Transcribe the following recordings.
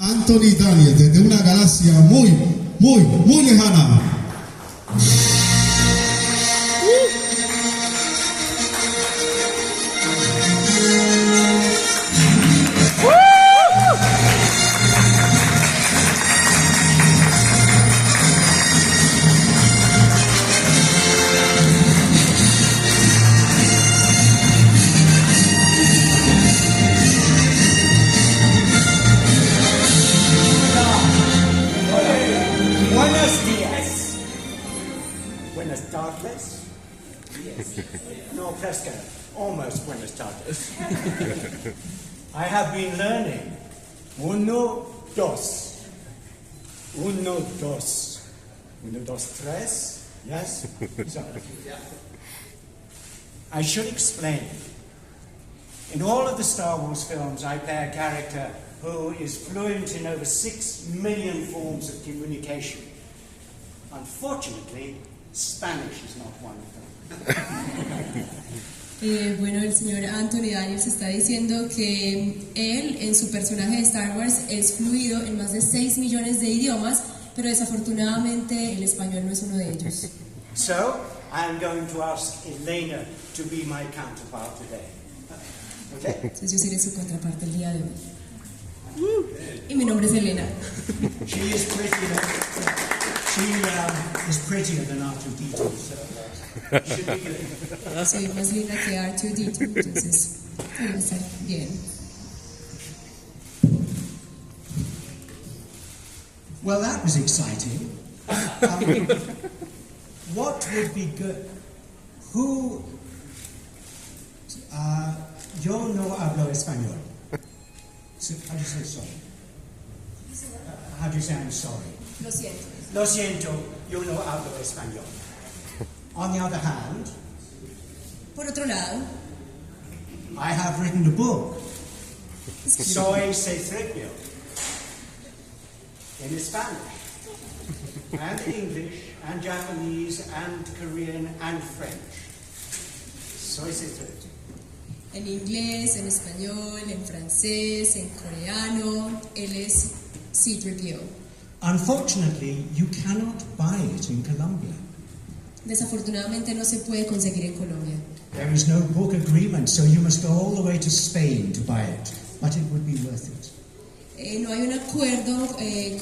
Anthony Daniels desde una galaxia muy lejana. Buenas tardes. Yes. No, fresca. Almost buenas tardes. I have been learning. Uno, dos. Uno, dos. Uno, dos, tres. Yes? So, I should explain. In all of the Star Wars films, I play a character who is fluent in over 6 million forms of communication. Unfortunately, Spanish is not one of them. Bueno, el señor Anthony Daniels está diciendo que él, en su personaje de Star Wars, es fluido en más de 6 millones de idiomas, pero desafortunadamente el español no es uno de ellos. So, I am going to ask Elena to be my counterpart today. Okay? Entonces yo seré su contraparte el día de hoy. Y mi nombre es Elena. She is prettier. She is prettier than R2D2, so should be good. Soy más linda que R2D2, entonces va a estar bien. Well, that was exciting. What would be good? Who? Yo no hablo español. So, how do you say sorry? How do you say I'm sorry? Lo siento. Lo siento, yo no hablo español. On the other hand, Por otro lado, I have written a book. Soy C3PO. In Spanish, and English, and Japanese, and Korean, and French. Soy C3PO. en inglés, en español, en francés, en coreano, él es C3PO. Unfortunately, you cannot buy it in Colombia. Desafortunadamente no se puede conseguir en Colombia. There is no book agreement, so you must go all the way to Spain to buy it. But it would be worth it. No hay un acuerdo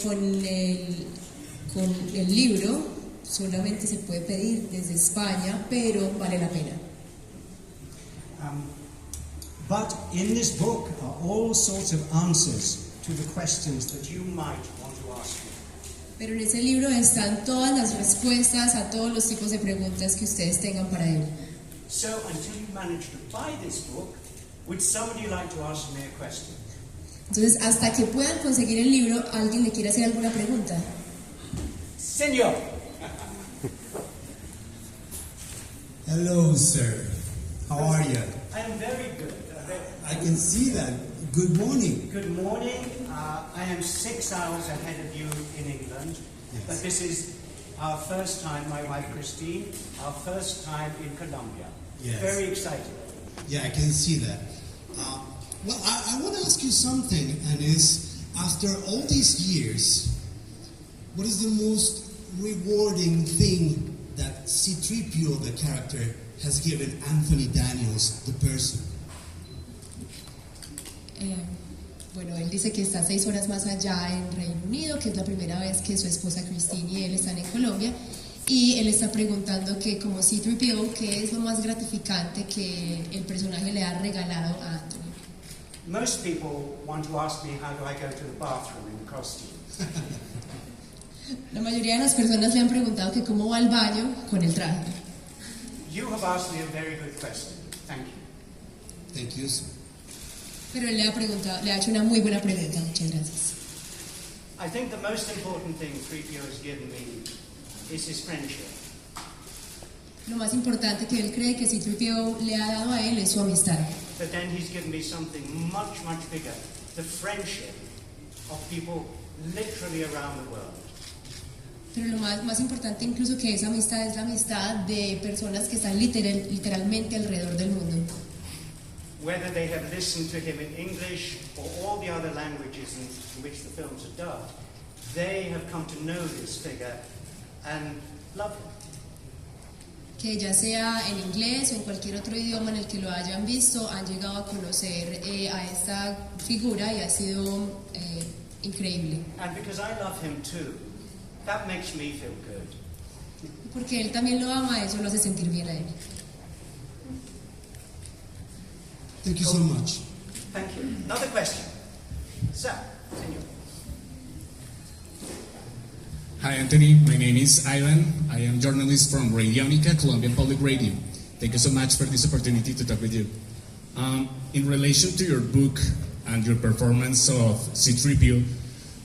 con el libro, solamente se puede pedir desde España, pero vale la pena. But in this book are all sorts of answers to the questions that you might want to ask me. Pero en ese libro están todas las respuestas a todos los tipos de preguntas que ustedes tengan para él. So, until you manage to buy this book, would somebody like to ask me a question? Entonces, hasta que puedan conseguir el libro, ¿alguien le quiere hacer alguna pregunta? Señor. Hello, sir. How are you? I am very good. I can see that. Good morning. Good morning. I am 6 hours ahead of you in England, Yes. but this is our first time, my wife Christine, our first time in Colombia. Yes. Very excited. Yeah, I can see that. Well, I want to ask you something, and is after all these years, what is the most rewarding thing that C3PO, the character, has given Anthony Daniels, the person? Bueno, él dice que está 6 horas más allá en Reino Unido, que es la primera vez que su esposa Christine y él están en Colombia, y él está preguntando que como C3PO, ¿qué es lo más gratificante que el personaje le ha regalado a Anthony? Most people want to ask me how do I go to the bathroom in costume. La mayoría de las personas le han preguntado que cómo va al baño con el traje. You have asked me a very good question. Thank you. Thank you, sir. Pero él le ha hecho una muy buena pregunta. Muchas gracias. I think the most important thing 3PO has given me is his friendship. Lo más importante que él cree que C3PO le ha dado a él es su amistad. But then he's given me something much, much bigger. The friendship of people literally around the world. Pero lo más importante incluso que esa amistad es la amistad de personas que están literalmente alrededor del mundo. whether they have listened to him in English or all the other languages in which the films are dubbed, they have come to know this figure and love him. Que ya sea en inglés o en cualquier otro idioma en el que lo hayan visto, han llegado a conocer a esta figura y ha sido increíble. And because I love him too, that makes me feel good. Porque él también lo ama, eso lo hace sentir bien a él. Thank you so much. Thank you. Another question. Sir, señor. Hi, Anthony. My name is Ivan. I am journalist from Radionica, Colombian Public Radio. Thank you so much for this opportunity to talk with you. In relation to your book and your performance of C3PO,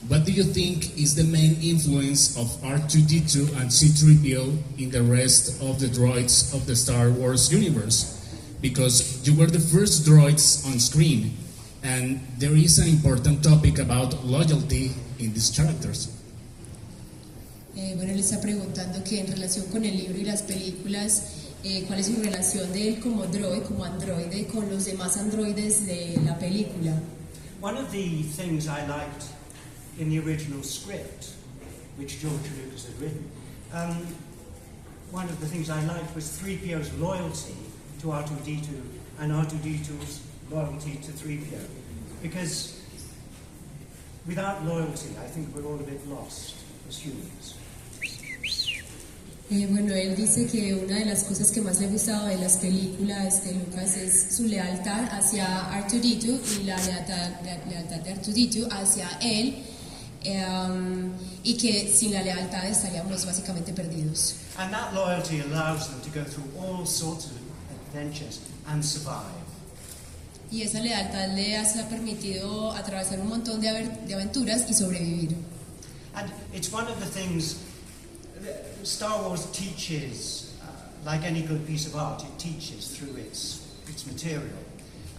what do you think is the main influence of R2-D2 and C3PO in the rest of the droids of the Star Wars universe? Because you were the first droids on screen, and there is an important topic about loyalty in these characters. Bueno, él está preguntando que en relación con el libro y las películas, ¿cuál es su relación de él como droid, como androide, con los demás androides de la película? One of the things I liked in the original script, which George Lucas had written, one of the things I liked was 3PO's loyalty to R2-D2 and R2-D2's loyalty to 3PO. Because without loyalty, I think we're all a bit lost as humans. Bueno, él dice que una de las cosas que más le gustaba de las películas de Lucas es su lealtad hacia R2-D2 y la lealtad de R2-D2 hacia él, y que sin la lealtad estaríamos básicamente perdidos. And that loyalty allows them to go through all sorts of adventures and survive. Y esa lealtad le ha permitido atravesar un montón de aventuras y sobrevivir. And it's one of the things Star Wars teaches, like any good piece of art, it teaches through its material.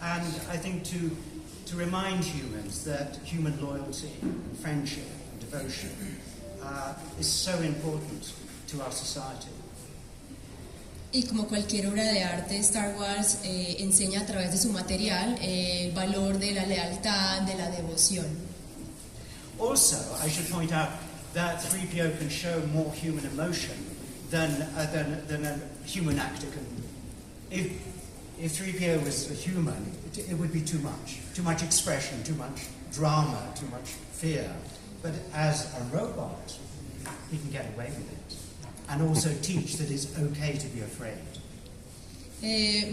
And I think to remind humans that human loyalty, and friendship, and devotion is so important to our society. Y como cualquier obra de arte, Star Wars enseña a través de su material el valor de la lealtad, de la devoción. Also, I should point out that 3PO can show more human emotion than a human actor can. If 3PO was a human, it would be too much expression, too much drama, too much fear. But as a robot, he can get away with it, and also teach that it's okay to be afraid.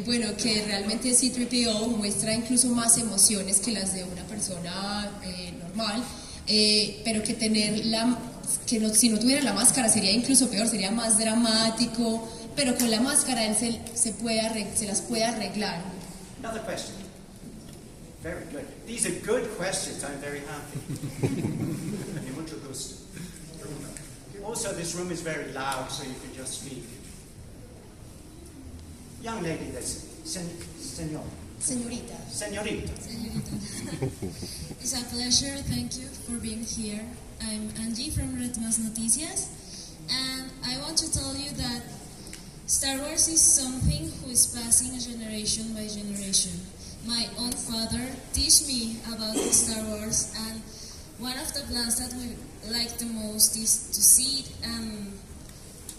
Bueno, que realmente C3PO muestra incluso más emociones que las de una persona normal, pero que si no tuviera la máscara sería incluso peor, sería más dramático, pero con la máscara él se las puede arreglar. Another question. Very good. These are good questions. I'm very happy. Mucho gusto. Also, this room is very loud, so you can just speak. Young lady, señor. Señorita. Señorita. It's a pleasure. Thank you for being here. I'm Angie from Red Más Noticias, and I want to tell you that Star Wars is something who is passing generation by generation. My own father teach me about Star Wars, and one of the plans that we like the most is to see it and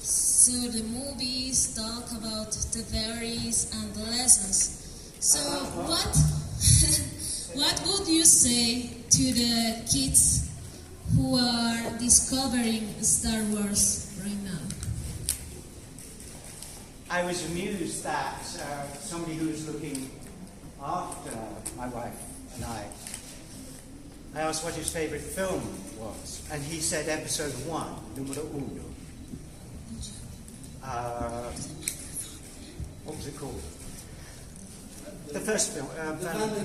so the movies, talk about the theories and the lessons. So what would you say to the kids who are discovering Star Wars right now? I was amused that somebody who was looking after my wife and I asked what his favorite film was, and he said Episode 1, Número Uno. What was it called? The first film.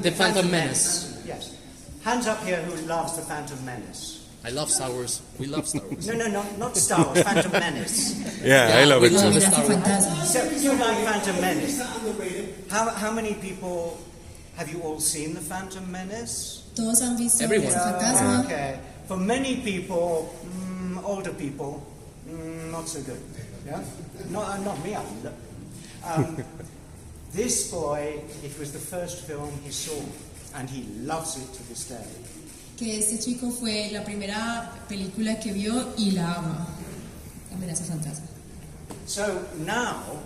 The Phantom Menace. Yes. Hands up here who loves The Phantom Menace. I love Star Wars. We love Star Wars. No, not Star Wars, Phantom Menace. Yeah, I love it we love too. Star Wars. So you like Phantom Menace. How many people, have you all seen The Phantom Menace? Todos han visto Everyone. El Fantasma. Okay. For many people, older people, not so good. Yeah? Not me. This boy, it was the first film he saw, and he loves it to this day. Que este chico fue la primera película que vio y la ama. Amenaza fantasma. So now,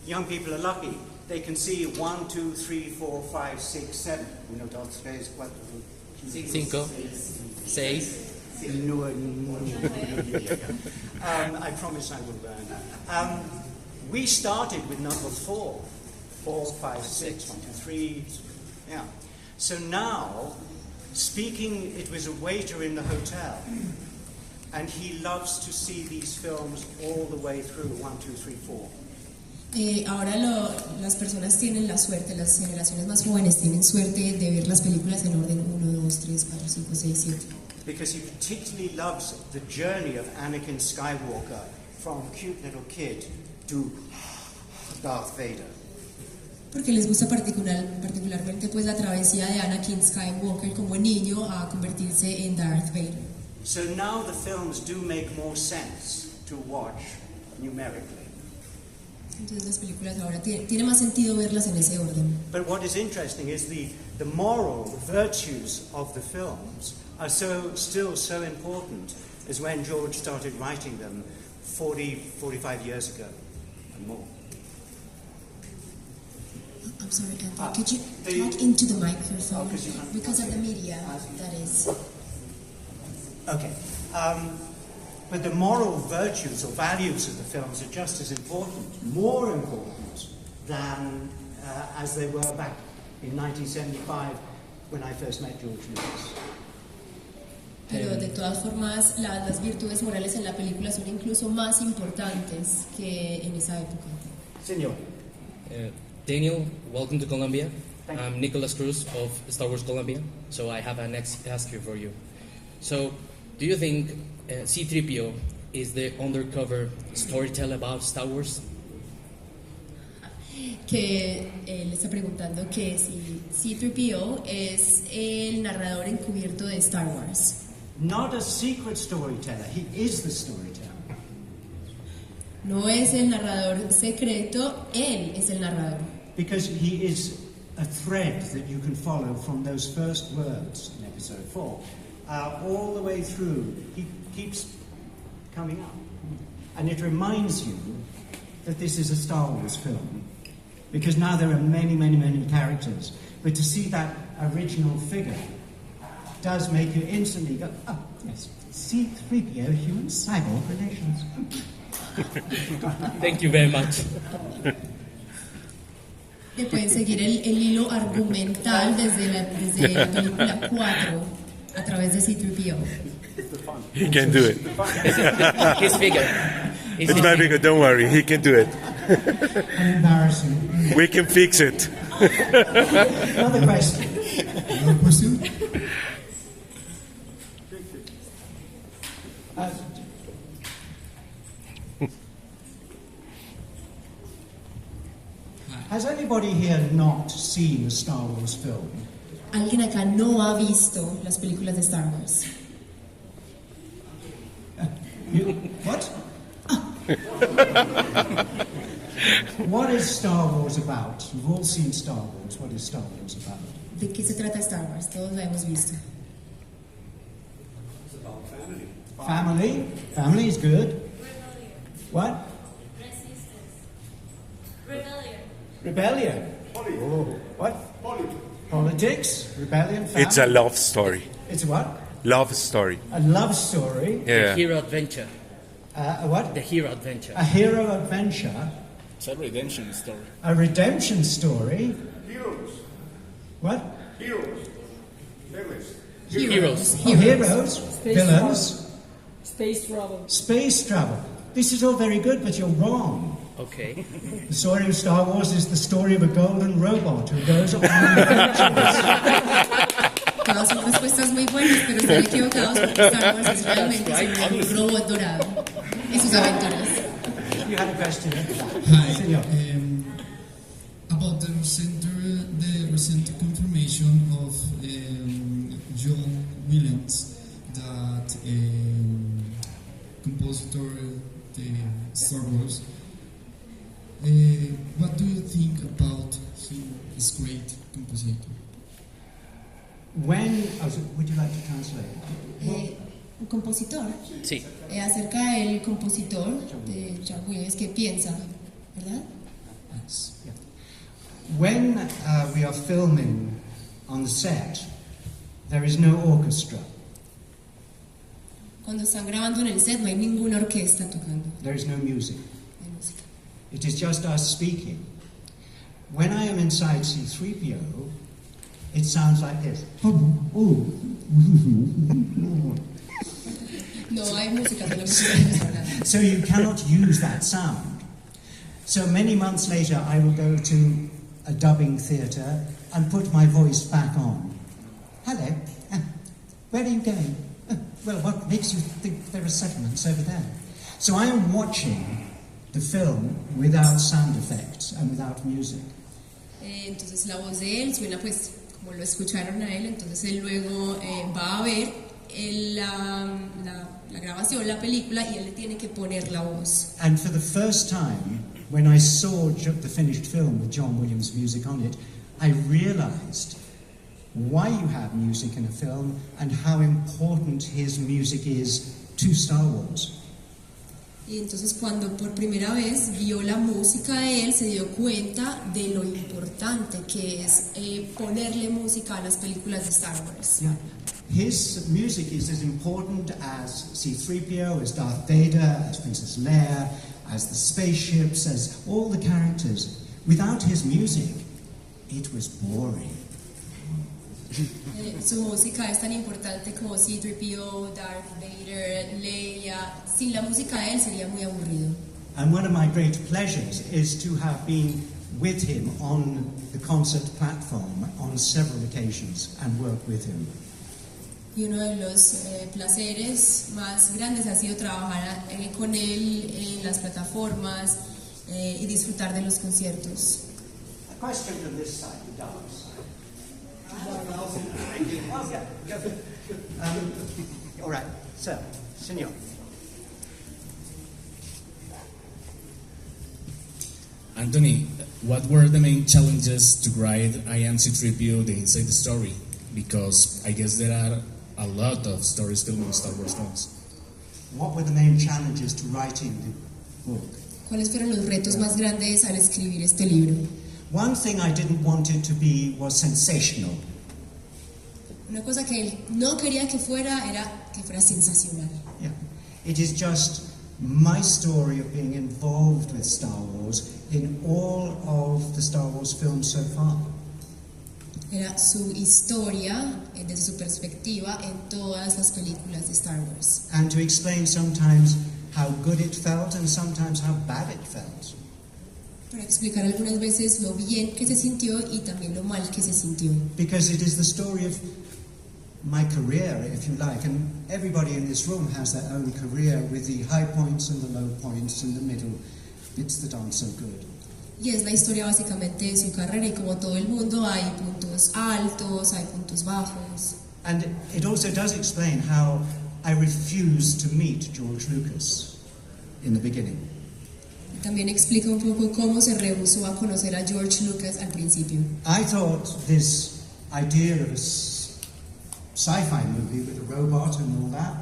young people are lucky. They can see 1, 2, 3, 4, 5, 6, 7. You know, God's face, what? 5, 6. I promise I will learn. We started with number 4. 4, 5, 6, 1, 2, 3. Yeah. So now, speaking, it was a waiter in the hotel, and he loves to see these films all the way through 1, 2, 3, 4. Ahora las personas tienen la suerte, las generaciones más jóvenes tienen suerte de ver las películas en orden 1, 2, 3, 4, 5, 6, 7. Because he particularly loves the journey of Anakin Skywalker from cute little kid to Darth Vader. Porque les gusta particularmente pues la travesía de Anakin Skywalker como niño a convertirse en Darth Vader. So now the films do make more sense to watch numerically. Entonces las películas ahora tiene más sentido verlas en ese orden. But what is interesting is the moral virtues of the films are still so important as when George started writing them 45 years ago and more. I'm sorry, Anthony, could you talk into the microphone? Oh, because of the media, that is. Okay. But the moral virtues or values of the films are just as important, more important than as they were back in 1975 when I first met George Lucas. Pero de todas formas, las virtudes morales en la película son incluso más importantes que en esa época. Señor. Daniel, welcome to Colombia. Thank I'm Nicholas Cruz of Star Wars Colombia. So I have a next ask for you. So, do you think C3PO is the undercover storyteller about Star Wars? Que él está preguntando que si C3PO es el narrador encubierto de Star Wars. Not a secret storyteller, he is the storyteller. No es el narrador secreto, él es el narrador. Because he is a thread that you can follow from those first words in episode 4 all the way through. He keeps coming up. And it reminds you that this is a Star Wars film. Because now there are many, many, many characters. But to see that original figure does make you instantly go, oh, yes, C3PO human cyborg relations. Thank you very much. Que pueden seguir el hilo argumental desde la película 4 a través de C3PO. He can do it. His figure. It's my figure, don't worry, he can do it. Embarrassing. We can fix it. Another question. Another question? Has anybody here not seen a Star Wars film? ¿Alguien acá no ha visto las películas de Star Wars? What? What is Star Wars about? You've all seen Star Wars. What is Star Wars about? ¿De qué se trata Star Wars? Todos la hemos visto. It's about family. Family. Family is good. What? Rebellion. Oh, what? Politics. Rebellion. Family. It's a love story. It's what? Love story. A love story. Yeah. Hero adventure. A what? The hero adventure. A hero adventure. It's a redemption story. A redemption story. Heroes. What? Heroes. Villains. Heroes. Oh, heroes. Villains. Space travel. Space travel. This is all very good, but you're wrong. Okay. The story of Star Wars is the story of a golden robot who goes on adventures. Todas son respuestas muy buenas, pero están equivocados porque Star Wars es realmente sobre un robot dorado y sus aventuras. You had a question. Hi. Senor. About the recent confirmation of John Williams that compositor the Star Wars What do you think about him as great compositor? Would you like to translate? Un compositor. Sí. Acerca del compositor de John Williams, ¿qué piensa? ¿Verdad? When we are filming on the set, there is no orchestra. Cuando están grabando en el set no hay ninguna orquesta tocando. There is no music. No hay música. It is just us speaking. When I am inside C3PO, it sounds like this. No hay música, solamente hablar. So you cannot use that sound. So many months later, I will go to a dubbing theatre and put my voice back on. Hello, where are you going? Well, what makes you think there are settlements over there? So I am watching the film without sound effects and without music. Entonces la voz de él suena pues como lo escucharon a él, entonces él luego va a ver la grabación, la película, y él le tiene que poner la voz. And for the first time, when I saw the finished film with John Williams' music on it, I realized why you have music in a film and how important his music is to Star Wars. Y entonces cuando por primera vez vio la música de él, se dio cuenta de lo importante que es ponerle música a las películas de Star Wars. Yeah. His music is as important as C3PO, as Darth Vader, as Princess Leia, as the spaceships, as all the characters. Without his music, it was boring. Su música es tan importante como C3PO, Darth Vader, Leia. Sin la música de él sería muy aburrido. And one of my great pleasures is to have been with him on the concert platform on several occasions and work with him. Y uno de los placeres más grandes ha sido trabajar con él en las plataformas y disfrutar de los conciertos. A question from this side, the dark side. All right, so, señor. Anthony, what were the main challenges to write I Am C3PO, the inside the story? Because I guess there are a lot of stories filmed in Star Wars films. What were the main challenges to writing the book? ¿Cuáles fueron los retos más grandes al escribir este libro? One thing I didn't want it to be was sensational. Una cosa que él no quería que fuera era que fuera sensacional. Yeah. It is just my story of being involved with Star Wars in all of the Star Wars films so far. Era su historia, desde su perspectiva, en todas las películas de Star Wars. And to explain sometimes how good it felt and sometimes how bad it felt. Para explicar algunas veces lo bien que se sintió y también lo mal que se sintió. Because it is the story of my career, if you like, and everybody in this room has their own career with the high points and the low points and the middle bits that aren't so good. Y es la historia básicamente de su carrera, y como todo el mundo hay puntos altos, hay puntos bajos. And it also does explain how I refused to meet George Lucas in the beginning. Y también explica un poco cómo se rehusó a conocer a George Lucas al principio. I thought this idea of a sci-fi movie with a robot and all that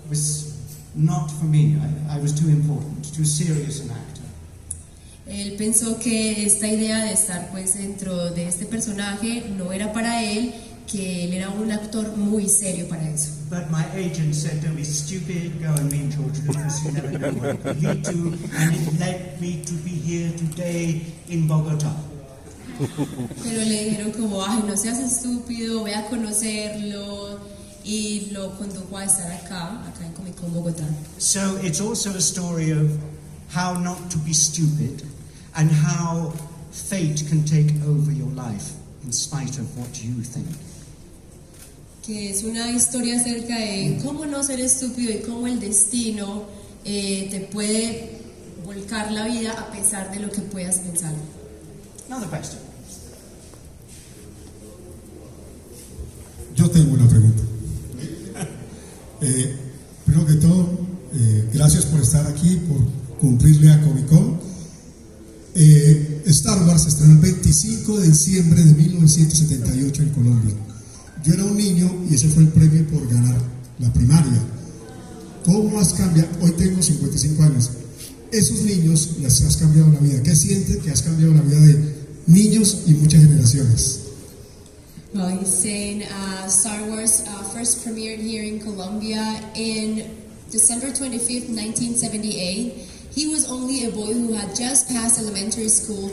was not for me. I was too important, too serious an actor. Él pensó que esta idea de estar pues dentro de este personaje no era para él, que él era un actor muy serio para eso. But my agent said, don't be stupid, go and meet George Lucas, you never know what it will lead to, and it led me to be here today in Bogotá. Pero le dijeron como, ay, no seas estúpido, ve a conocerlo, y lo condujo a estar acá en Comic Con Bogotá. So it's also a story of how not to be stupid and how fate can take over your life in spite of what you think. Que es una historia acerca de cómo no ser estúpido y cómo el destino te puede volcar la vida a pesar de lo que puedas pensar. Another question. Yo tengo una pregunta. Primero que todo, gracias por estar aquí, por cumplirle a Comic Con. Star Wars se estrenó el 25 de diciembre de 1978 en Colombia. Yo era un niño y ese fue el premio por ganar la primaria. ¿Cómo has cambiado? Hoy tengo 55 años. Esos niños les has cambiado la vida. ¿Qué sientes que has cambiado la vida de niños y muchas generaciones? Well, he's saying Star Wars first premiered here in Colombia in December 25th, 1978. He was only a boy who had just passed elementary school,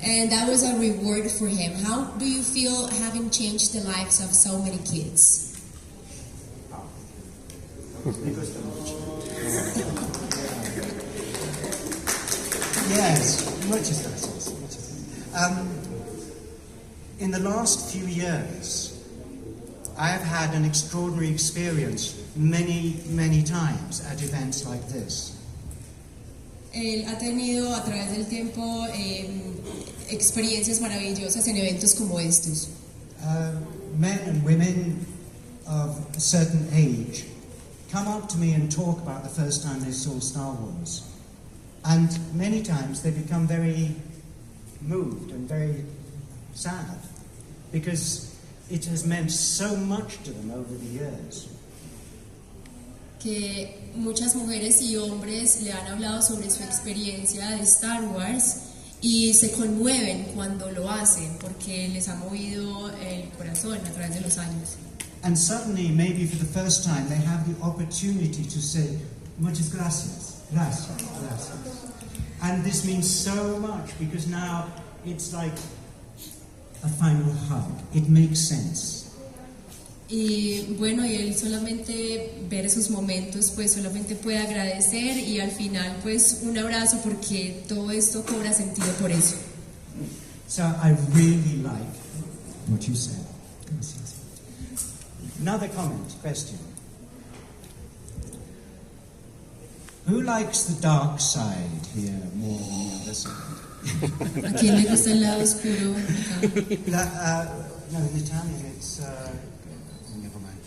and that was a reward for him. How do you feel having changed the lives of so many kids? Yes, muchas gracias. In the last few years, I have had an extraordinary experience many times at events like this. Él ha tenido a través del tiempo experiencias maravillosas en eventos como estos. Men and women of a certain age come up to me and talk about the first time they saw Star Wars. And many times they become very moved and very sad because it has meant so much to them over the years. Que muchas mujeres y hombres le han hablado sobre su experiencia de Star Wars y se conmueven cuando lo hacen porque les ha movido el corazón a través de los años. And suddenly, maybe for the first time, they have the opportunity to say, muchas gracias, gracias, gracias. And this means so much because now it's like a final hug. It makes sense. Y bueno, y él solamente ver esos momentos, pues solamente puede agradecer y al final pues un abrazo porque todo esto cobra sentido por eso. So I really like what you said. Gracias. Another comment, question. Who likes the dark side here more than the other side? ¿A quién le gusta el lado oscuro? No, in Italian it's... never mind.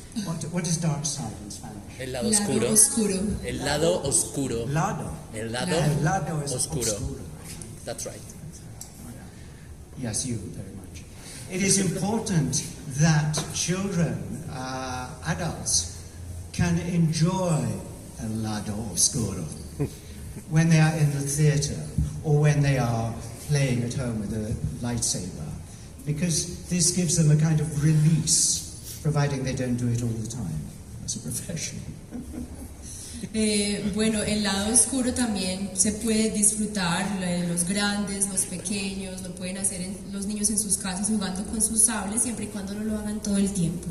What is dark side in Spanish? El lado oscuro. Oscuro. El lado oscuro. Lado. El lado El lado es oscuro. That's right. Yes, you very much. It is important that children, adults, can enjoy el lado oscuro when they are in the theatre or when they are playing at home with a lightsaber, because this gives them a kind of release, providing they don't do it all the time as a professional. Bueno, el lado oscuro también se puede disfrutar, los grandes, los pequeños, lo pueden hacer los niños en sus casas jugando con sus sables, siempre y cuando no lo hagan todo el tiempo.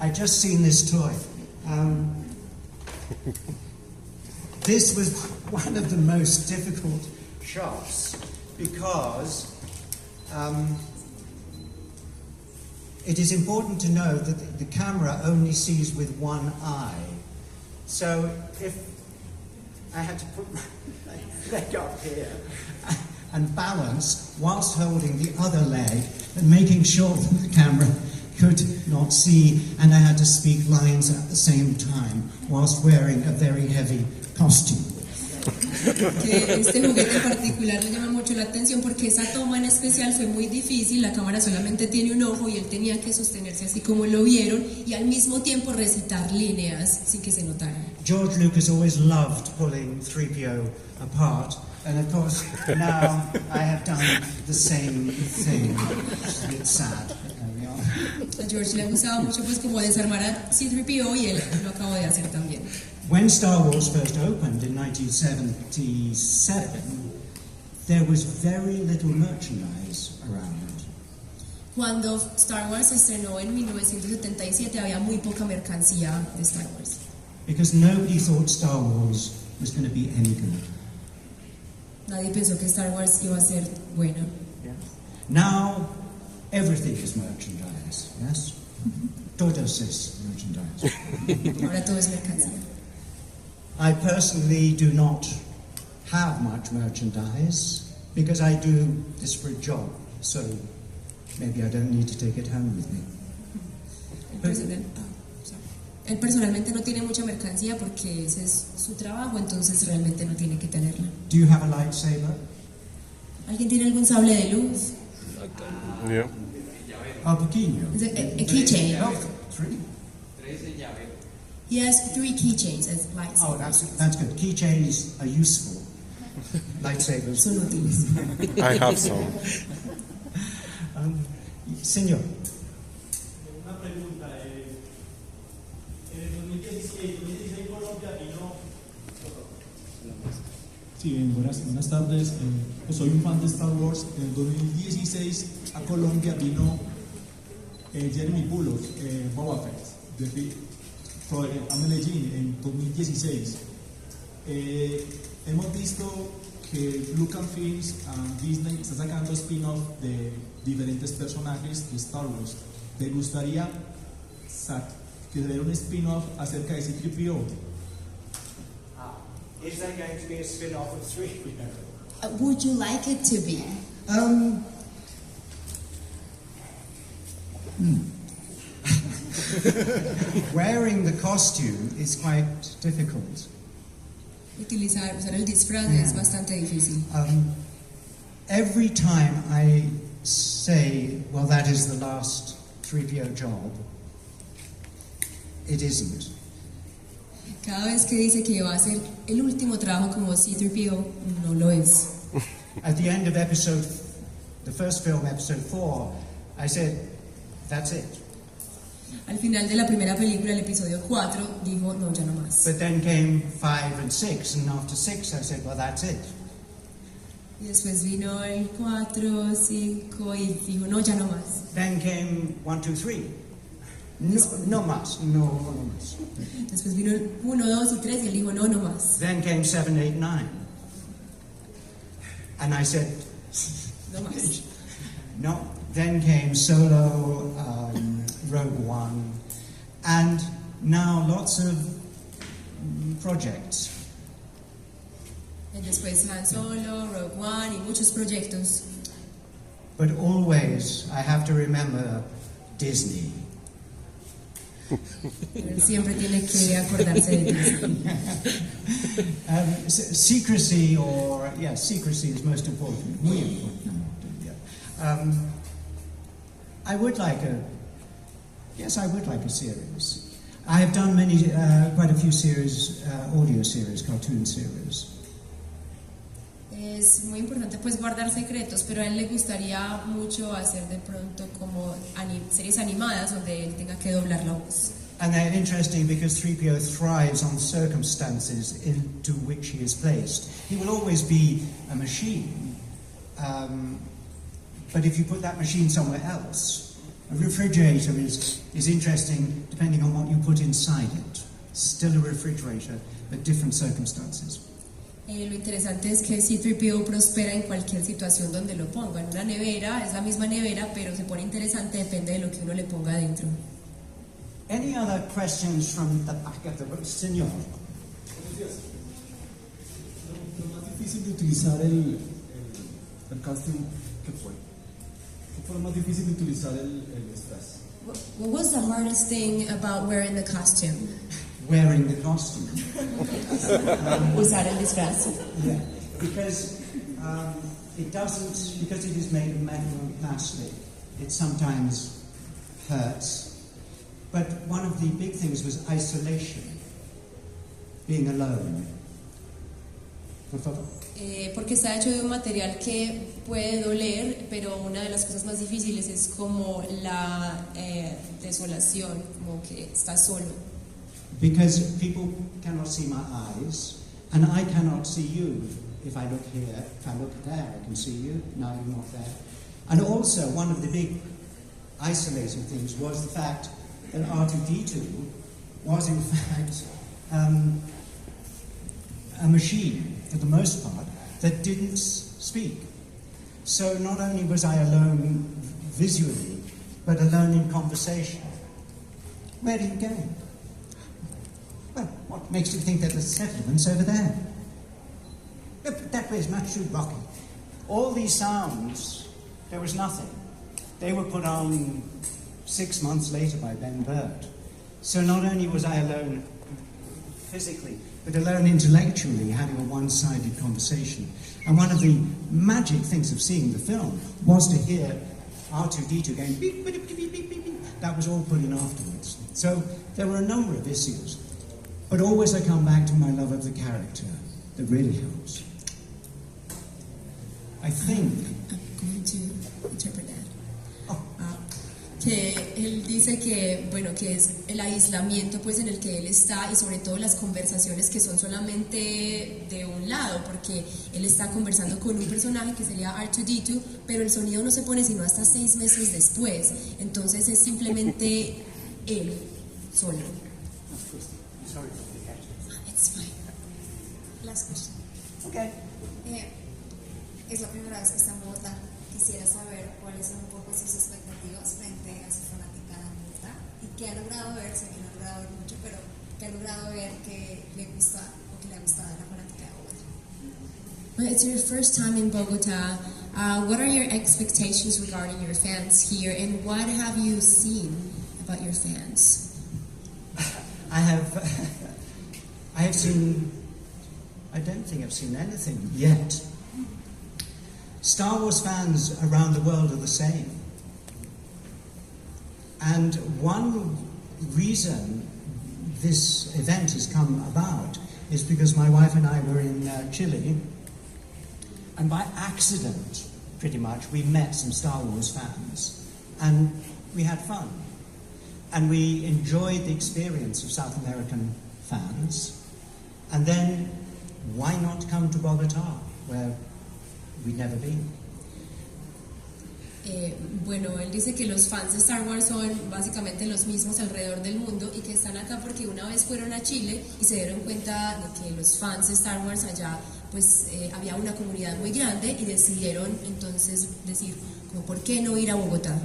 I just seen this toy. This was one of the most difficult shots because it is important to know that the camera only sees with one eye. So if I had to put my leg up here and balance whilst holding the other leg and making sure that the camera could not see, and I had to speak lines at the same time whilst wearing a very heavy costume. Que este juguete en particular le llama mucho la atención porque esa toma en especial fue muy difícil, la cámara solamente tiene un ojo y él tenía que sostenerse así como lo vieron y al mismo tiempo recitar líneas sin que se notara. George Lucas always loved pulling 3PO apart, and of course now I have done the same thing. It's a bit sad. A George le gustaba mucho pues como desarmar a C3PO y él lo acabó de hacer también. When Star Wars first opened in 1977, there was very little merchandise around. Cuando Star Wars se estrenó en 1977 había muy poca mercancía de Star Wars. Because nobody thought Star Wars was going to be any good. Nadie pensó que Star Wars iba a ser bueno. Now, everything is merchandise, yes? Todo es merchandise. Ahora todo es mercancía. I personally do not have much merchandise because I do this for a job, so él personalmente no tiene mucha mercancía porque ese es su trabajo, entonces realmente no tiene que tenerla. Do you have a lightsaber? ¿Alguien tiene algún sable de luz? Yeah. Oh, pequeño. Is it a keychain? Oh, 3. He has 3 keychains as lightsabers. Oh, that's good. Keychains are useful. Lightsabers. Son útiles. I have some. Señor. Una pregunta. En el 2016 Colombia vino. Sí, bien, buenas tardes. Pues soy un fan de Star Wars. En el 2016 a Colombia vino Jeremy Bullock, Boba Fett, a Medellín en 2016. Hemos visto que Lucasfilm y Disney está sacando spin-off de diferentes personajes de Star Wars. ¿Te gustaría que se diera un spin-off acerca de C3PO? Is there going to be a spin-off of 3PO? Would you like it to be? Wearing the costume is quite difficult. Usar el disfraz es bastante difícil. Every time I say, well, that is the last 3PO job, it isn't. Cada vez que dice que va a ser el último trabajo como C3PO, no lo es. At the end of the first film, episode 4, I said, that's it. Al final de la primera película, el episodio 4, dijo, no, ya no más. But then came 5 and 6, and after 6 I said, well, that's it. Y después vino el 4, 5 y dijo, no, ya no más. Then came 1, 2, 3. No más. Después vino el 1, 2 y 3 y él dijo, no, no más. Then came 7, 8, 9. And I said, No más. no. Then came Solo, Rogue One, and now lots of projects. Y después Han Solo, Rogue One y muchos proyectos. But always I have to remember Disney. Él siempre tiene que acordarse de Disney. Secrecy is most important. Muy important. Yeah. I would like a series. I have done quite a few series, audio series, cartoon series. Es muy importante pues guardar secretos, pero a él le gustaría mucho hacer de pronto como series animadas donde él tenga que doblar la voz. And they're interesting because 3PO thrives on circumstances into which he is placed. He will always be a machine, but if you put that machine somewhere else, a refrigerator is interesting depending on what you put inside it. Still a refrigerator, but different circumstances. Lo interesante es que C3PO prospera en cualquier situación donde lo ponga. En una nevera, es la misma nevera, pero se pone interesante, depende de lo que uno le ponga adentro. Any other questions from the back of the room? Señor. Lo más difícil de utilizar el casting, ¿qué fue? ¿Qué fue lo más difícil de utilizar el disfraz? What was the hardest thing about wearing the costume? Wearing the costume. Usar el disfraz. Yeah, because because it is made of metal and plastic, it sometimes hurts. But one of the big things was isolation, being alone. Por favor. Porque está hecho de un material que puede doler, pero una de las cosas más difíciles es como la desolación, como que está solo. Because people cannot see my eyes, and I cannot see you. If I look here, if I look there, I can see you. Now you're not there. And also, one of the big isolating things was the fact that R2-D2 was in fact a machine, for the most part, that didn't speak. So not only was I alone visually, but alone in conversation. Where are you going? Well, what makes you think that the settlement's over there? That way is much too rocky. All these sounds, there was nothing. They were put on 6 months later by Ben Burt. So not only was I alone physically, but alone intellectually, having a one-sided conversation. And one of the magic things of seeing the film was to hear R2-D2 going beep, beep, beep, beep, beep, beep, beep. That was all put in afterwards. So there were a number of issues. But always I come back to my love of the character that really helps. I think... I'm going to interpret that. Que él dice que, bueno, que es el aislamiento pues en el que él está y sobre todo las conversaciones que son solamente de un lado, porque él está conversando con un personaje que sería R2-D2, pero el sonido no se pone sino hasta 6 meses después, entonces es simplemente él solo. It's fine. Last question. Okay. Es la primera vez que está en Bogotá. Quisiera saber cuáles son un poco sus expectativas frente a su fanaticada en Bogotá y qué ha logrado ver, sé que no ha logrado ver mucho, pero qué ha logrado ver que le gusta o que le ha gustado a la fanaticada de Bogotá. Well, it's your first time in Bogota. What are your expectations regarding your fans here, and what have you seen about your fans? I have seen... I don't think I've seen anything yet. Star Wars fans around the world are the same. And one reason this event has come about is because my wife and I were in Chile, and by accident, pretty much, we met some Star Wars fans, and we had fun. And we enjoyed the experience of South American fans, and then why not come to Bogotá, where we'd never been? Bueno, él dice que los fans de Star Wars son básicamente los mismos alrededor del mundo y que están acá porque una vez fueron a Chile y se dieron cuenta de que los fans de Star Wars allá pues había una comunidad muy grande y decidieron entonces decir, como, ¿por qué no ir a Bogotá?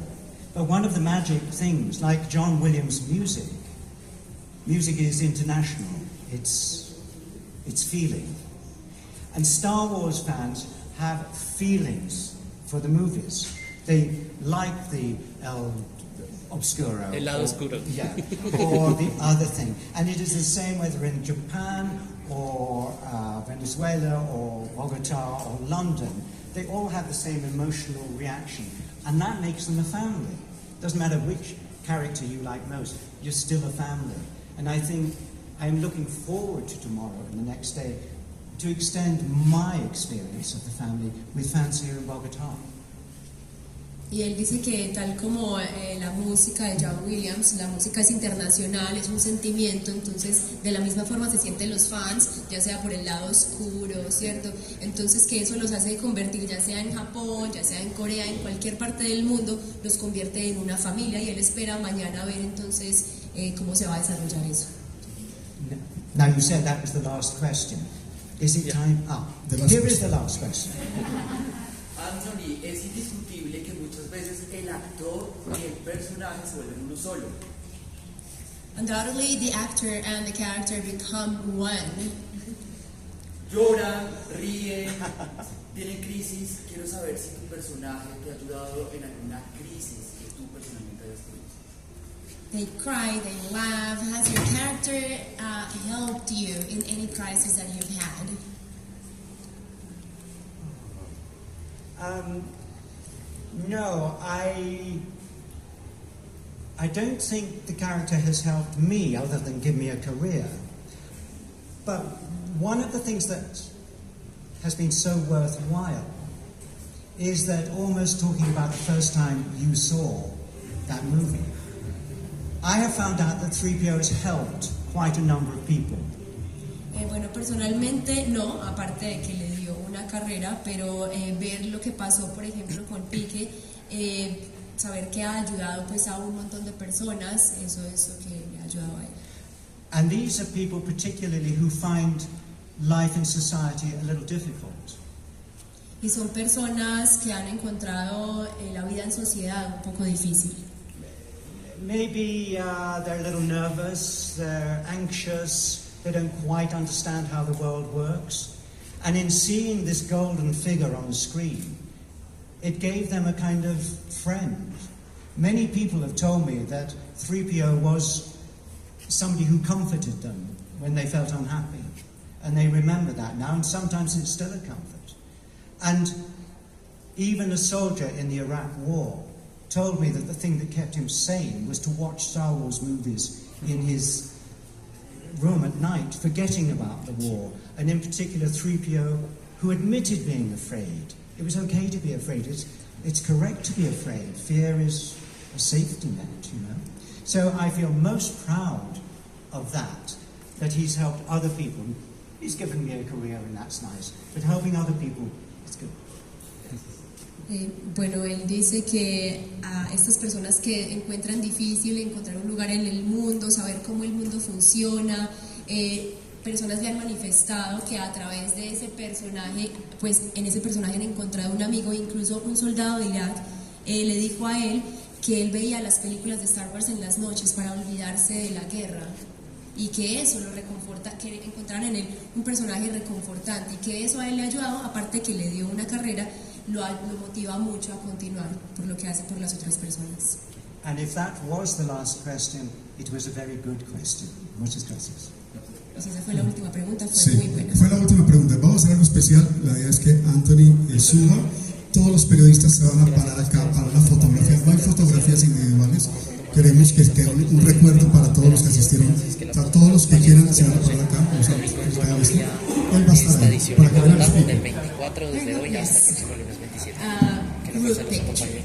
But one of the magic things, like John Williams' music is international. It's feeling. And Star Wars fans have feelings for the movies. They like the El Obscuro. El lado oscuro. Yeah, or the other thing. And it is the same whether in Japan or Venezuela or Bogota or London. They all have the same emotional reaction. And that makes them a family. Doesn't matter which character you like most, you're still a family. And I think I'm looking forward to tomorrow and the next day to extend my experience of the family with fans here in Bogotá. Y él dice que tal como la música de John Williams, la música es internacional, es un sentimiento, entonces de la misma forma se sienten los fans, ya sea por el lado oscuro, ¿cierto? Entonces que eso los hace convertir, ya sea en Japón, ya sea en Corea, en cualquier parte del mundo, los convierte en una familia y él espera mañana ver entonces cómo se va a desarrollar eso. Now you said that was the last question. Is it time? Here is the last question. Anthony, es indiscutible que muchas veces el actor y el personaje se vuelven uno solo. Undoubtedly, the actor and the character become one. Lloran, ríen, tienen crisis. Quiero saber si tu personaje te ha ayudado en alguna crisis que tú personalmente hayas tenido. They cry, they laugh. Has your character helped you in any crisis that you've had? No, I don't think the character has helped me other than give me a career. But one of the things that has been so worthwhile is that almost talking about the first time you saw that movie, I have found out that 3PO has helped quite a number of people. Bueno, personalmente no, aparte de que le dio una carrera, pero ver lo que pasó, por ejemplo, con Pique, saber que ha ayudado pues a un montón de personas, eso es lo que me ha ayudado a él. And these are people particularly who find life in society a little difficult. Y son personas que han encontrado la vida en sociedad un poco difícil. Maybe they're a little nervous, they're anxious, they don't quite understand how the world works. And in seeing this golden figure on the screen, it gave them a kind of friend. Many people have told me that 3PO was somebody who comforted them when they felt unhappy. And they remember that now, and sometimes it's still a comfort. And even a soldier in the Iraq War told me that the thing that kept him sane was to watch Star Wars movies in his room at night, forgetting about the war, and in particular 3PO, who admitted being afraid. It was okay to be afraid. It's correct to be afraid. Fear is a safety net, you know. So I feel most proud of that he's helped other people. He's given me a career, and that's nice. But helping other people is good. Bueno, él dice que a estas personas que encuentran difícil encontrar un lugar en el mundo, saber cómo el mundo funciona, personas le han manifestado que a través de ese personaje, pues en ese personaje han encontrado un amigo, incluso un soldado de Irak le dijo a él que él veía las películas de Star Wars en las noches para olvidarse de la guerra, y que eso lo reconforta, que encontraron en él un personaje reconfortante, y que eso a él le ha ayudado, aparte que le dio una carrera, lo motiva mucho a continuar por lo que hace por las otras personas. And if that was the last question, it was a very good question. Muchas gracias. Y si esa fue la última pregunta, fue Sí, muy buena. fue la última pregunta. Vamos a hacer algo especial. La idea es que Anthony suba. Todos los periodistas se van a parar acá para la fotografía. No hay fotografías individuales. Queremos que quede un recuerdo para todos los que asistieron. O sea, todos los que quieran se van a parar acá. Él va a estar ahí para que vean. Del 24 desde hoy hasta el próximo lunes 27. Que la fuerza nos acompañe.